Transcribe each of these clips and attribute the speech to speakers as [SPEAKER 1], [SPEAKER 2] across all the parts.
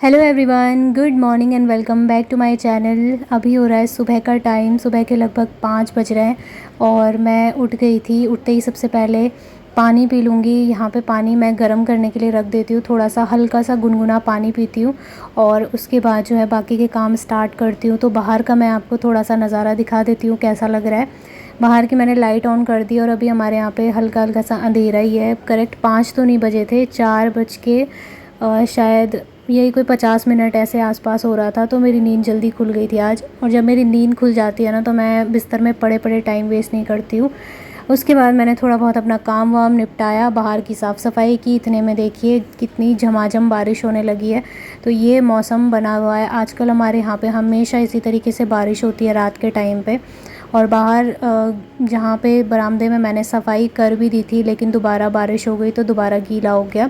[SPEAKER 1] Hello everyone, good morning and welcome back to my channel. अभी हो रहा है सुबह का टाइम, सुबह के लगभग 5 बज रहे हैं और मैं उठ गई थी। उठते ही सबसे पहले पानी पी लूँगी। यहाँ पे पानी मैं गर्म करने के लिए रख देती हूँ, थोड़ा सा हल्का सा गुनगुना पानी पीती हूँ और उसके बाद जो है बाकी के काम स्टार्ट करती हूँ। तो बाहर का मैं आपको थोड़ा सा नज़ारा दिखा देती हूँ कैसा लग रहा है। बाहर की मैंने लाइट ऑन कर दी और अभी हमारे यहाँ पे हल्का हल्का सा अंधेरा ही है। करेक्ट 5 तो नहीं बजे थे, 4 बज के शायद यही कोई 50 मिनट ऐसे आसपास हो रहा था। तो मेरी नींद जल्दी खुल गई थी आज। और जब मेरी नींद खुल जाती है ना, तो मैं बिस्तर में पड़े पड़े टाइम वेस्ट नहीं करती हूँ। उसके बाद मैंने थोड़ा बहुत अपना काम वाम निपटाया, बाहर की साफ़ सफाई की। इतने में देखिए कितनी झमाझम बारिश होने लगी है। तो ये मौसम बना हुआ है आजकल हमारे यहाँ पे, हमेशा इसी तरीके से बारिश होती है रात के टाइम पे। और बाहर जहाँ पे बरामदे में मैंने सफाई कर भी दी थी, लेकिन दोबारा बारिश हो गई तो दोबारा गीला हो गया।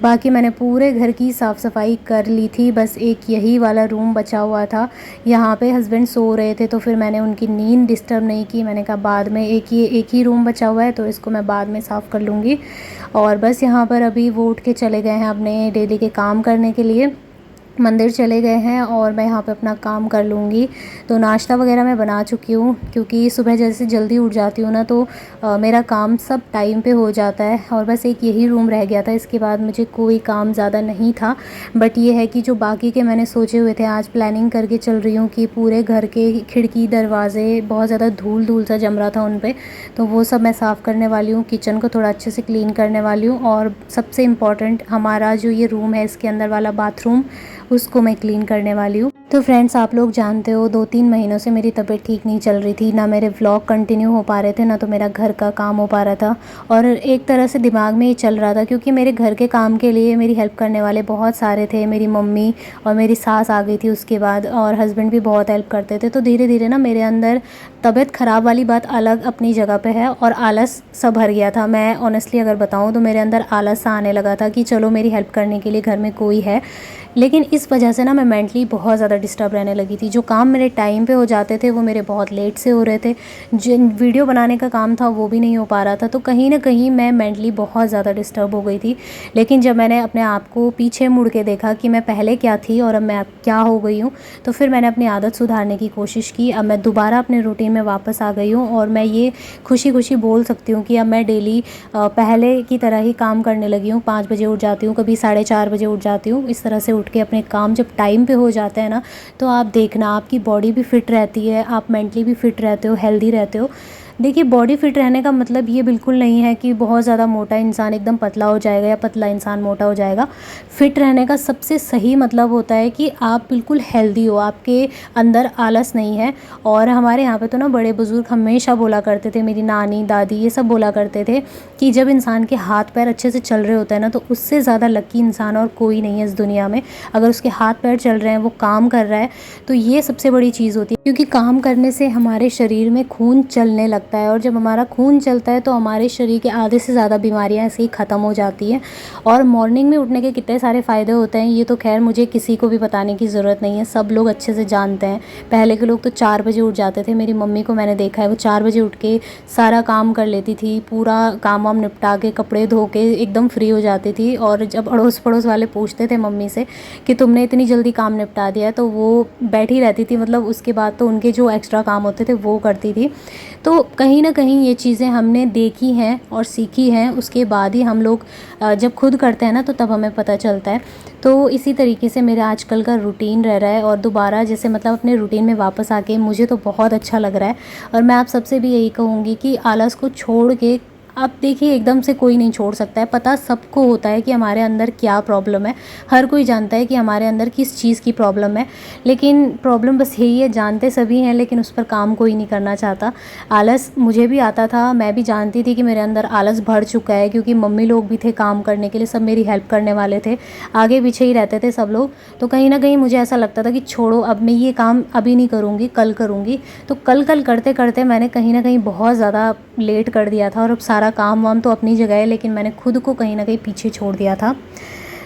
[SPEAKER 1] बाकी मैंने पूरे घर की साफ़ सफाई कर ली थी, बस एक यही वाला रूम बचा हुआ था। यहाँ पे हस्बैंड सो रहे थे तो फिर मैंने उनकी नींद डिस्टर्ब नहीं की। मैंने कहा बाद में एक ही रूम बचा हुआ है तो इसको मैं बाद में साफ़ कर लूँगी। और बस यहाँ पर अभी वो उठ के चले गए हैं अपने डेली के काम करने के लिए, मंदिर चले गए हैं और मैं यहाँ पे अपना काम कर लूँगी। तो नाश्ता वगैरह मैं बना चुकी हूँ, क्योंकि सुबह जैसे जल्दी उठ जाती हूँ ना, तो मेरा काम सब टाइम पे हो जाता है। और बस एक यही रूम रह गया था, इसके बाद मुझे कोई काम ज़्यादा नहीं था। बट ये है कि जो बाकी के मैंने सोचे हुए थे, आज प्लानिंग करके चल रही हूँ कि पूरे घर के खिड़की दरवाजे बहुत ज़्यादा धूल धूल सा जम रहा था उन पर, तो वो सब मैं साफ़ करने वाली हूँ। किचन को थोड़ा अच्छे से क्लीन करने वाली हूँ और सबसे इम्पॉर्टेंट हमारा जो ये रूम है, इसके अंदर वाला बाथरूम, उसको मैं क्लीन करने वाली हूँ। तो फ्रेंड्स, आप लोग जानते हो 2-3 महीनों से मेरी तबीयत ठीक नहीं चल रही थी, ना मेरे व्लॉग कंटिन्यू हो पा रहे थे, ना तो मेरा घर का काम हो पा रहा था। और एक तरह से दिमाग में ये चल रहा था, क्योंकि मेरे घर के काम के लिए मेरी हेल्प करने वाले बहुत सारे थे। मेरी मम्मी और मेरी सास आ गई थी उसके बाद, और हस्बैंड भी बहुत हेल्प करते थे। तो धीरे धीरे ना मेरे अंदर तबीयत ख़राब वाली बात अलग अपनी जगह पे है और आलस सा भर गया था। मैं ऑनेस्टली अगर बताऊं तो मेरे अंदर आलस सा आने लगा था कि चलो मेरी हेल्प करने के लिए घर में कोई है। लेकिन इस वजह से ना मैं मेंटली बहुत ज़्यादा डिस्टर्ब रहने लगी थी। जो काम मेरे टाइम पे हो जाते थे वो मेरे बहुत लेट से हो रहे थे। जिन वीडियो बनाने का काम था वो भी नहीं हो पा रहा था। तो कहीं ना कहीं मैं मेंटली बहुत ज़्यादा डिस्टर्ब हो गई थी। लेकिन जब मैंने अपने आप को पीछे मुड़ के देखा कि मैं पहले क्या थी और अब मैं क्या हो गई हूँ, तो फिर मैंने अपनी आदत सुधारने की कोशिश की। अब मैं दोबारा अपने रूटीन में वापस आ गई हूँ और मैं ये खुशी खुशी बोल सकती हूँ कि अब मैं डेली पहले की तरह ही काम करने लगी हूँ। 5 बजे उठ जाती हूँ, कभी 4:30 बजे उठ जाती हूँ। इस तरह से उठ के अपने काम जब टाइम पे हो जाते हैं ना, तो आप देखना आपकी बॉडी भी फिट रहती है, आप मेंटली भी फिट रहते हो, हेल्दी रहते हो। देखिए, बॉडी फिट रहने का मतलब ये बिल्कुल नहीं है कि बहुत ज़्यादा मोटा इंसान एकदम पतला हो जाएगा या पतला इंसान मोटा हो जाएगा। फिट रहने का सबसे सही मतलब होता है कि आप बिल्कुल हेल्दी हो, आपके अंदर आलस नहीं है। और हमारे यहाँ पे तो ना बड़े बुज़ुर्ग हमेशा बोला करते थे, मेरी नानी दादी ये सब बोला करते थे कि जब इंसान के हाथ पैर अच्छे से चल रहे होते हैं ना, तो उससे ज़्यादा लकी इंसान और कोई नहीं है इस दुनिया में। अगर उसके हाथ पैर चल रहे हैं, वो काम कर रहा है, तो ये सबसे बड़ी चीज़ होती है। क्योंकि काम करने से हमारे शरीर में खून चलने लगता है, और जब हमारा खून चलता है तो हमारे शरीर के आधे से ज़्यादा बीमारियां ऐसे ही ख़त्म हो जाती हैं। और मॉर्निंग में उठने के कितने सारे फ़ायदे होते हैं, ये तो खैर मुझे किसी को भी बताने की ज़रूरत नहीं है, सब लोग अच्छे से जानते हैं। पहले के लोग तो 4 बजे उठ जाते थे। मेरी मम्मी को मैंने देखा है, वो 4 बजे उठ के सारा काम कर लेती थी, पूरा काम वाम निपटा के कपड़े धो के एकदम फ्री हो जाती थी। और जब अड़ोस पड़ोस वाले पूछते थे मम्मी से कि तुमने इतनी जल्दी काम निपटा दिया है, तो वो बैठी रहती थी, मतलब उसके बाद तो उनके जो एक्स्ट्रा काम होते थे वो करती थी। तो कहीं ना कहीं ये चीज़ें हमने देखी हैं और सीखी हैं, उसके बाद ही हम लोग जब खुद करते हैं ना, तो तब हमें पता चलता है। तो इसी तरीके से मेरा आजकल का रूटीन रह रहा है, और दोबारा जैसे मतलब अपने रूटीन में वापस आके मुझे तो बहुत अच्छा लग रहा है। और मैं आप सबसे भी यही कहूँगी कि आलस को छोड़ के, अब देखिए एकदम से कोई नहीं छोड़ सकता है। पता सबको होता है कि हमारे अंदर क्या प्रॉब्लम है, हर कोई जानता है कि हमारे अंदर किस चीज़ की प्रॉब्लम है। लेकिन प्रॉब्लम बस यही है, जानते सभी हैं लेकिन उस पर काम कोई नहीं करना चाहता। आलस मुझे भी आता था, मैं भी जानती थी कि मेरे अंदर आलस भर चुका है, क्योंकि मम्मी लोग भी थे काम करने के लिए, सब मेरी हेल्प करने वाले थे, आगे पीछे ही रहते थे सब लोग। तो कहीं ना कहीं मुझे ऐसा लगता था कि छोड़ो, अब मैं ये काम अभी नहीं करूँगी, कल करूँगी। तो कल कल करते करते मैंने कहीं ना कहीं बहुत ज़्यादा लेट कर दिया था। और अब सारा काम वाम तो अपनी जगह है, लेकिन मैंने खुद को कहीं ना कहीं पीछे छोड़ दिया था।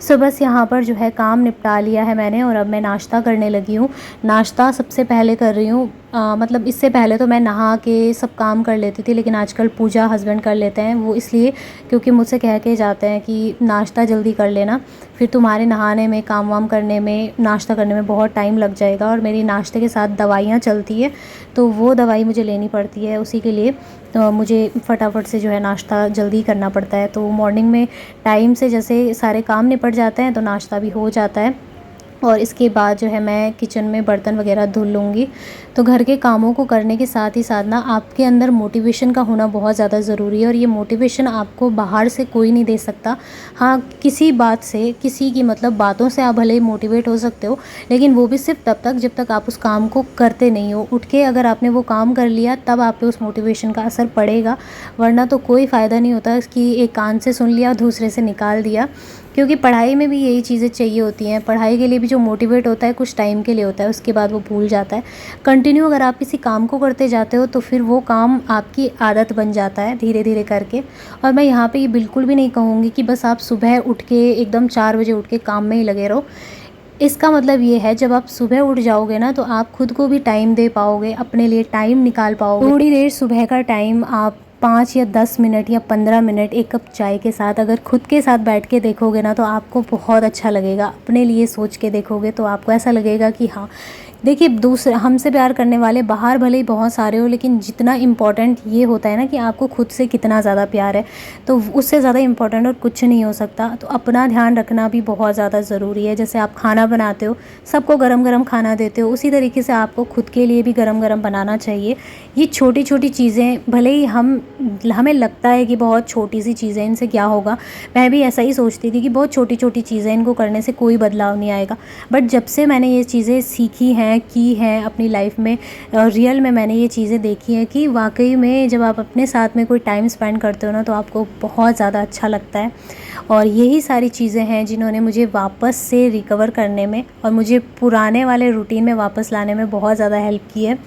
[SPEAKER 1] सो बस यहाँ पर जो है काम निपटा लिया है मैंने और अब मैं नाश्ता करने लगी हूँ। नाश्ता सबसे पहले कर रही हूँ, मतलब इससे पहले तो मैं नहा के सब काम कर लेती थी, लेकिन आजकल पूजा हस्बैंड कर लेते हैं। वो इसलिए क्योंकि मुझसे कह के जाते हैं कि नाश्ता जल्दी कर लेना, फिर तुम्हारे नहाने में, काम वाम करने में, नाश्ता करने में बहुत टाइम लग जाएगा। और मेरी नाश्ते के साथ दवाइयाँ चलती है, तो वो दवाई मुझे लेनी पड़ती है, उसी के लिए तो मुझे फटाफट से जो है नाश्ता जल्दी करना पड़ता है। तो मॉर्निंग में टाइम से जैसे सारे काम निपट जाते हैं तो नाश्ता भी हो जाता है। और इसके बाद जो है मैं किचन में बर्तन वगैरह धुल लूँगी। तो घर के कामों को करने के साथ ही साथ ना आपके अंदर मोटिवेशन का होना बहुत ज़्यादा ज़रूरी है, और ये मोटिवेशन आपको बाहर से कोई नहीं दे सकता। हाँ, किसी बात से, किसी की मतलब बातों से आप भले ही मोटिवेट हो सकते हो, लेकिन वो भी सिर्फ तब तक जब तक आप उस काम को करते नहीं हो। उठ के अगर आपने वो काम कर लिया तब आप पे उस मोटिवेशन का असर पड़ेगा, वरना तो कोई फ़ायदा नहीं होता कि एक कान से सुन लिया दूसरे से निकाल दिया। क्योंकि पढ़ाई में भी यही चीज़ें चाहिए होती हैं। पढ़ाई के लिए भी जो मोटिवेट होता है कुछ टाइम के लिए होता है, उसके बाद वो भूल जाता है। कंटिन्यू अगर आप किसी काम को करते जाते हो तो फिर वो काम आपकी आदत बन जाता है धीरे धीरे करके। और मैं यहाँ पे ये बिल्कुल भी नहीं कहूँगी कि बस आप सुबह उठ के एकदम 4 बजे उठ के काम में ही लगे रहो। इसका मतलब ये है, जब आप सुबह उठ जाओगे ना तो आप खुद को भी टाइम दे पाओगे, अपने लिए टाइम निकाल पाओगे। थोड़ी देर सुबह का टाइम आप 5 या 10 मिनट या 15 मिनट एक कप चाय के साथ अगर खुद के साथ बैठ के देखोगे ना तो आपको बहुत अच्छा लगेगा। अपने लिए सोच के देखोगे तो आपको ऐसा लगेगा कि हाँ, देखिए दूसरे हमसे प्यार करने वाले बाहर भले ही बहुत सारे हो, लेकिन जितना इम्पोर्टेंट ये होता है ना कि आपको खुद से कितना ज़्यादा प्यार है, तो उससे ज़्यादा इम्पोर्टेंट और कुछ नहीं हो सकता। तो अपना ध्यान रखना भी बहुत ज़्यादा ज़रूरी है। जैसे आप खाना बनाते हो, सबको गरम गरम खाना देते हो, उसी तरीके से आपको खुद के लिए भी गरम गरम बनाना चाहिए। ये छोटी छोटी चीज़ें भले ही हमें लगता है कि बहुत छोटी सी चीज़ें, इनसे क्या होगा, मैं भी ऐसा ही सोचती थी कि बहुत छोटी छोटी चीज़ें, इनको करने से कोई बदलाव नहीं आएगा। बट जब से मैंने ये चीज़ें सीखी हैं, की हैं अपनी लाइफ में, रियल में मैंने ये चीज़ें देखी हैं कि वाकई में जब आप अपने साथ में कोई टाइम स्पेंड करते हो ना तो आपको बहुत ज़्यादा अच्छा लगता है। और यही सारी चीज़ें हैं जिन्होंने मुझे वापस से रिकवर करने में और मुझे पुराने वाले रूटीन में वापस लाने में बहुत ज़्यादा हेल्प की है।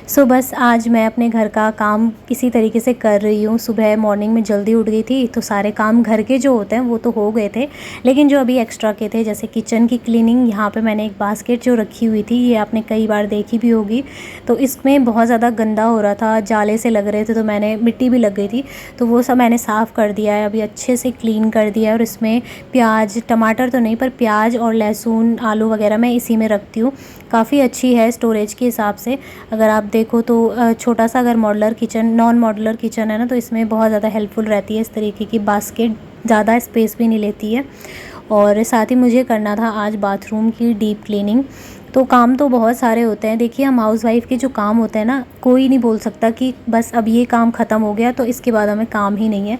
[SPEAKER 1] सो बस आज मैं अपने घर का काम किसी तरीके से कर रही हूँ। सुबह मॉर्निंग में जल्दी उठ गई थी तो सारे काम घर के जो होते हैं वो तो हो गए थे, लेकिन जो अभी एक्स्ट्रा के थे जैसे किचन की क्लीनिंग, यहाँ पे मैंने एक बास्केट जो रखी हुई थी, ये आपने कई बार देखी भी होगी, तो इसमें बहुत ज़्यादा गंदा हो रहा था, जाले से लग रहे थे, तो मैंने मिट्टी भी लग गई थी, तो वो सब मैंने साफ़ कर दिया है, अभी अच्छे से क्लीन कर दिया है। और इसमें प्याज, टमाटर तो नहीं पर प्याज और लहसुन, आलू वगैरह मैं इसी में रखती हूँ। काफ़ी अच्छी है स्टोरेज के हिसाब से। अगर आप देखो तो छोटा सा अगर modular kitchen, non modular kitchen है ना, तो इसमें बहुत ज़्यादा हेल्पफुल रहती है इस तरीके की बास्केट, ज़्यादा स्पेस भी नहीं लेती है। और साथ ही मुझे करना था आज बाथरूम की डीप क्लीनिंग। तो काम तो बहुत सारे होते हैं। देखिए, हम हाउसवाइफ़ के जो काम होते हैं ना, कोई नहीं बोल सकता कि बस अब ये काम ख़त्म हो गया तो इसके बाद हमें काम ही नहीं है।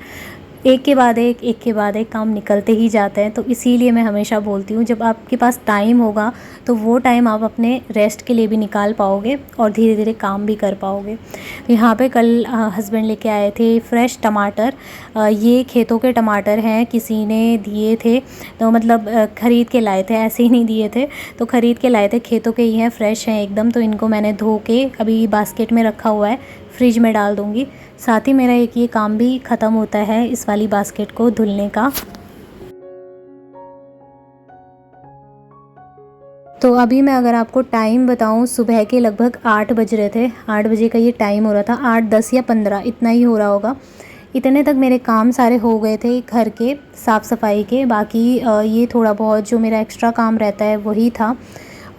[SPEAKER 1] एक के बाद एक काम निकलते ही जाते हैं। तो इसीलिए मैं हमेशा बोलती हूँ, जब आपके पास टाइम होगा तो वो टाइम आप अपने रेस्ट के लिए भी निकाल पाओगे और धीरे धीरे काम भी कर पाओगे। तो यहाँ पे कल हस्बैंड लेके आए थे फ्रेश टमाटर। ये खेतों के टमाटर हैं, किसी ने दिए थे, तो मतलब ख़रीद के लाए थे, ऐसे ही नहीं दिए थे, तो ख़रीद के लाए थे, खेतों के ही हैं, फ्रेश हैं एकदम। तो इनको मैंने धो के अभी बास्केट में रखा हुआ है, फ्रिज में डाल दूँगी। साथ ही मेरा एक ये काम भी ख़त्म होता है इस वाली बास्केट को धुलने का। तो अभी मैं अगर आपको टाइम बताऊं, सुबह के लगभग 8 बज रहे थे, 8 बजे का ये टाइम हो रहा था, 8, 10 या 15 इतना ही हो रहा होगा। इतने तक मेरे काम सारे हो गए थे घर के साफ़ सफाई के। बाकी ये थोड़ा बहुत जो मेरा एक्स्ट्रा काम रहता है वही था।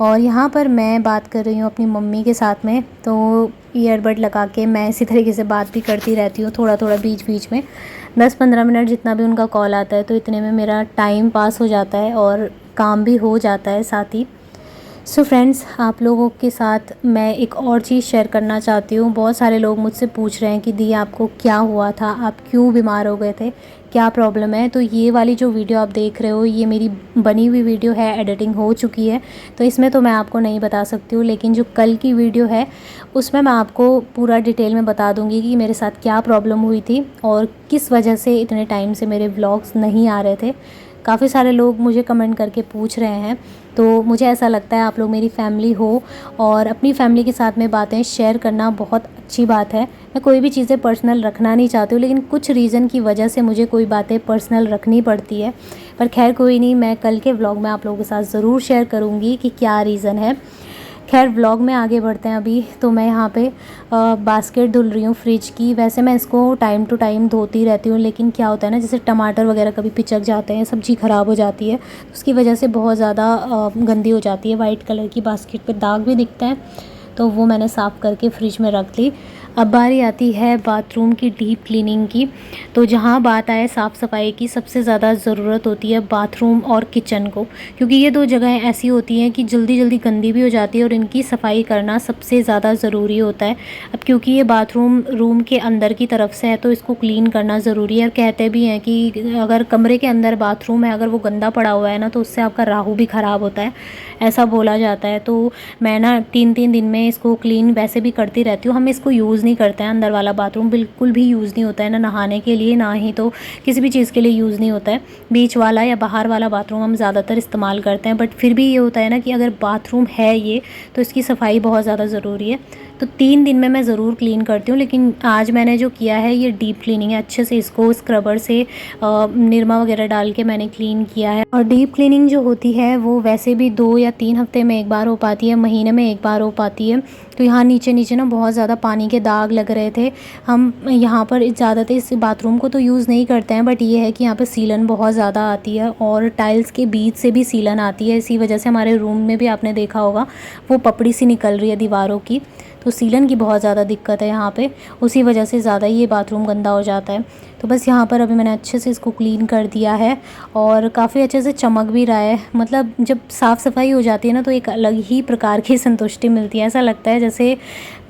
[SPEAKER 1] और यहाँ पर मैं बात कर रही हूँ अपनी मम्मी के साथ में, तो ईयरबड लगा के मैं इसी तरीके से बात भी करती रहती हूँ थोड़ा थोड़ा बीच बीच में। 10-15 मिनट जितना भी उनका कॉल आता है तो इतने में मेरा टाइम पास हो जाता है और काम भी हो जाता है साथ ही। सो फ्रेंड्स, आप लोगों के साथ मैं एक और चीज़ शेयर करना चाहती हूँ। बहुत सारे लोग मुझसे पूछ रहे हैं कि दी आपको क्या हुआ था, आप क्यों बीमार हो गए थे, क्या प्रॉब्लम है। तो ये वाली जो वीडियो आप देख रहे हो, ये मेरी बनी हुई वीडियो है, एडिटिंग हो चुकी है, तो इसमें तो मैं आपको नहीं बता सकती हूँ। लेकिन जो कल की वीडियो है उसमें मैं आपको पूरा डिटेल में बता दूँगी कि मेरे साथ क्या प्रॉब्लम हुई थी और किस वजह से इतने टाइम से मेरे व्लॉग्स नहीं आ रहे थे। काफ़ी सारे लोग मुझे कमेंट करके पूछ रहे हैं, तो मुझे ऐसा लगता है आप लोग मेरी फैमिली हो और अपनी फैमिली के साथ में बातें शेयर करना बहुत अच्छी बात है। मैं कोई भी चीज़ें पर्सनल रखना नहीं चाहती हूँ, लेकिन कुछ रीज़न की वजह से मुझे कोई बातें पर्सनल रखनी पड़ती है। पर खैर कोई नहीं, मैं कल के व्लॉग में आप लोगों के साथ ज़रूर शेयर करूँगी कि क्या रीज़न है। खैर व्लॉग में आगे बढ़ते हैं। अभी तो मैं यहाँ पे बास्केट धुल रही हूँ फ्रिज की। वैसे मैं इसको टाइम टू टाइम धोती रहती हूँ, लेकिन क्या होता है ना, जैसे टमाटर वगैरह कभी पिचक जाते हैं, सब्ज़ी ख़राब हो जाती है, तो उसकी वजह से बहुत ज़्यादा गंदी हो जाती है। वाइट कलर की बास्केट पे दाग भी दिखते हैं, तो वो मैंने साफ़ करके फ्रिज में रख ली। अब बारी आती है बाथरूम की डीप क्लीनिंग की। तो जहाँ बात आए साफ़ सफाई की, सबसे ज़्यादा ज़रूरत होती है बाथरूम और किचन को, क्योंकि ये दो जगहें ऐसी होती हैं कि जल्दी जल्दी गंदी भी हो जाती है और इनकी सफाई करना सबसे ज़्यादा ज़रूरी होता है। अब क्योंकि ये बाथरूम रूम के अंदर की तरफ से है, तो इसको क्लीन करना ज़रूरी है। और कहते भी हैं कि अगर कमरे के अंदर बाथरूम है, अगर वो गंदा पड़ा हुआ है ना, तो उससे आपका राहु भी ख़राब होता है, ऐसा बोला जाता है। तो मैं ना 3-3 दिन में इसको क्लीन वैसे भी करती रहती हूँ। हम इसको यूज़ नहीं करते हैं, अंदर वाला बाथरूम बिल्कुल भी यूज़ नहीं होता है, ना नहाने के लिए, ना ही तो किसी भी चीज़ के लिए यूज़ नहीं होता है। बीच वाला या बाहर वाला बाथरूम हम ज़्यादातर इस्तेमाल करते हैं। बट फिर भी ये होता है ना कि अगर बाथरूम है ये, तो इसकी सफाई बहुत ज़्यादा ज़रूरी है। तो 3 दिन में मैं ज़रूर क्लीन करती हूँ, लेकिन आज मैंने जो किया है ये डीप क्लीनिंग है। अच्छे से इसको स्क्रबर से निरमा वगैरह डाल के मैंने क्लीन किया है। और डीप क्लीनिंग जो होती है वो वैसे भी 2 या 3 हफ्ते में एक बार हो पाती है, महीने में एक बार हो पाती है। तो यहाँ नीचे नीचे ना बहुत ज़्यादा पानी के दाग लग रहे थे। हम यहाँ पर ज़्यादातर इस बाथरूम को तो यूज़ नहीं करते हैं, बट ये है कि यहाँ पे सीलन बहुत ज़्यादा आती है और टाइल्स के बीच से भी सीलन आती है। इसी वजह से हमारे रूम में भी आपने देखा होगा वो पपड़ी सी निकल रही है दीवारों की। तो सीलन की बहुत ज़्यादा दिक्कत है यहाँ पे, उसी वजह से ज़्यादा ये बाथरूम गंदा हो जाता है। तो बस यहाँ पर अभी मैंने अच्छे से इसको क्लीन कर दिया है और काफ़ी अच्छे से चमक भी रहा है। मतलब जब साफ़ सफाई हो जाती है ना, तो एक अलग ही प्रकार की संतुष्टि मिलती है। ऐसा लगता है जैसे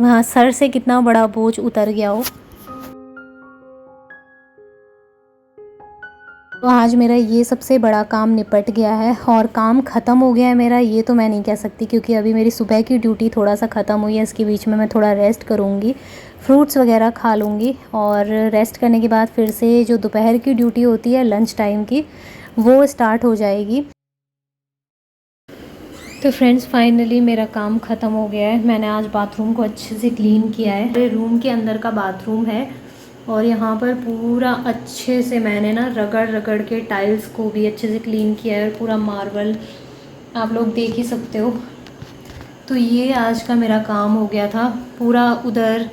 [SPEAKER 1] वहाँ सर से कितना बड़ा बोझ उतर गया हो। तो आज मेरा ये सबसे बड़ा काम निपट गया है और काम ख़त्म हो गया है मेरा, ये तो मैं नहीं कह सकती, क्योंकि अभी मेरी सुबह की ड्यूटी थोड़ा सा ख़त्म हुई है। इसके बीच में मैं थोड़ा रेस्ट करूँगी, फ्रूट्स वगैरह खा लूँगी और रेस्ट करने के बाद फिर से जो दोपहर की ड्यूटी होती है लंच टाइम की, वो स्टार्ट हो जाएगी। तो फ्रेंड्स फाइनली मेरा काम ख़त्म हो गया है। मैंने आज बाथरूम को अच्छे से क्लीन किया है। मेरे रूम के अंदर का बाथरूम है और यहाँ पर पूरा अच्छे से मैंने ना रगड़ रगड़ के टाइल्स को भी अच्छे से क्लीन किया है और पूरा मार्बल आप लोग देख ही सकते हो। तो ये आज का मेरा काम हो गया था। पूरा उधर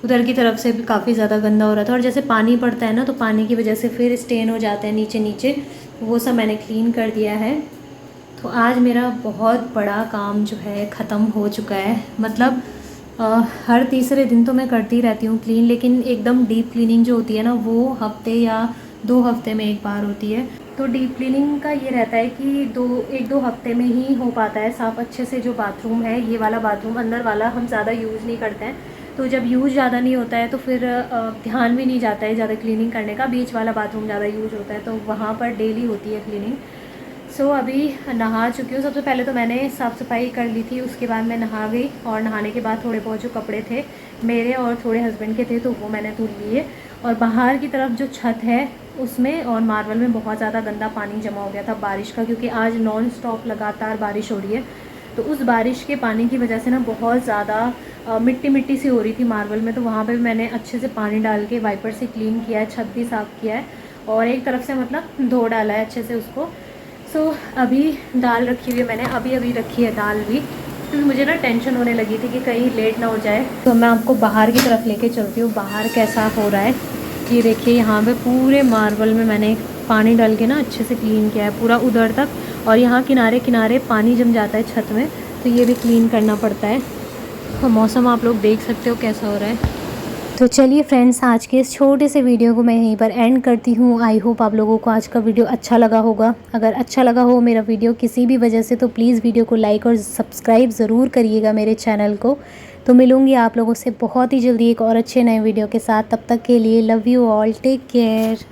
[SPEAKER 1] उधर की तरफ से भी काफ़ी ज़्यादा गंदा हो रहा था, और जैसे पानी पड़ता है ना, तो पानी की वजह से फिर स्टेन हो जाते हैं नीचे नीचे, वो सब मैंने क्लीन कर दिया है। तो आज मेरा बहुत बड़ा काम जो है ख़त्म हो चुका है। मतलब हर तीसरे दिन तो मैं करती रहती हूँ क्लीन, लेकिन एकदम डीप क्लीनिंग जो होती है ना, वो हफ्ते या 2 हफ्ते में एक बार होती है। तो डीप क्लीनिंग का ये रहता है कि 1-2 हफ्ते में ही हो पाता है साफ़ अच्छे से। जो बाथरूम है, ये वाला बाथरूम अंदर वाला हम ज़्यादा यूज़ नहीं करते हैं, तो जब यूज़ ज़्यादा नहीं होता है तो फिर ध्यान भी नहीं जाता है ज़्यादा क्लीनिंग करने का। बीच वाला बाथरूम ज़्यादा यूज़ होता है, तो वहाँ पर डेली होती है क्लीनिंग। सो अभी नहा चुकी हूँ। सबसे पहले तो मैंने साफ़ सफाई कर ली थी, उसके बाद मैं नहा गई और नहाने के बाद थोड़े बहुत जो कपड़े थे मेरे और थोड़े हस्बैंड के थे, तो वो मैंने धुल लिए। और बाहर की तरफ जो छत है उसमें और मार्बल में बहुत ज़्यादा गंदा पानी जमा हो गया था बारिश का, क्योंकि आज नॉन स्टॉप लगातार बारिश हो रही है। तो उस बारिश के पानी की वजह से ना बहुत ज़्यादा मिट्टी मिट्टी सी हो रही थी मार्बल में। तो वहाँ पे भी मैंने अच्छे से पानी डाल के वाइपर से क्लीन किया है, छत भी साफ़ किया है और एक तरफ से मतलब धो डाला है अच्छे से उसको। सो अभी दाल रखी हुई है मैंने, अभी रखी है दाल भी, क्योंकि मुझे ना टेंशन होने लगी थी कि कहीं लेट ना हो जाए। तो मैं आपको बाहर की तरफ लेके चलती हूँ, बाहर कैसा हो रहा है। ये देखिए, यहाँ पे पूरे मार्बल में मैंने पानी डाल के ना अच्छे से क्लीन किया है पूरा उधर तक, और यहाँ किनारे किनारे पानी जम जाता है छत में, तो ये भी क्लीन करना पड़ता है। और मौसम आप लोग देख सकते हो कैसा हो रहा है। तो चलिए फ्रेंड्स, आज के इस छोटे से वीडियो को मैं यहीं पर एंड करती हूँ। आई होप आप लोगों को आज का वीडियो अच्छा लगा होगा। अगर अच्छा लगा हो मेरा वीडियो किसी भी वजह से, तो प्लीज़ वीडियो को लाइक और सब्सक्राइब ज़रूर करिएगा मेरे चैनल को। तो मिलूँगी आप लोगों से बहुत ही जल्दी एक और अच्छे नए वीडियो के साथ। तब तक के लिए love you all, take care.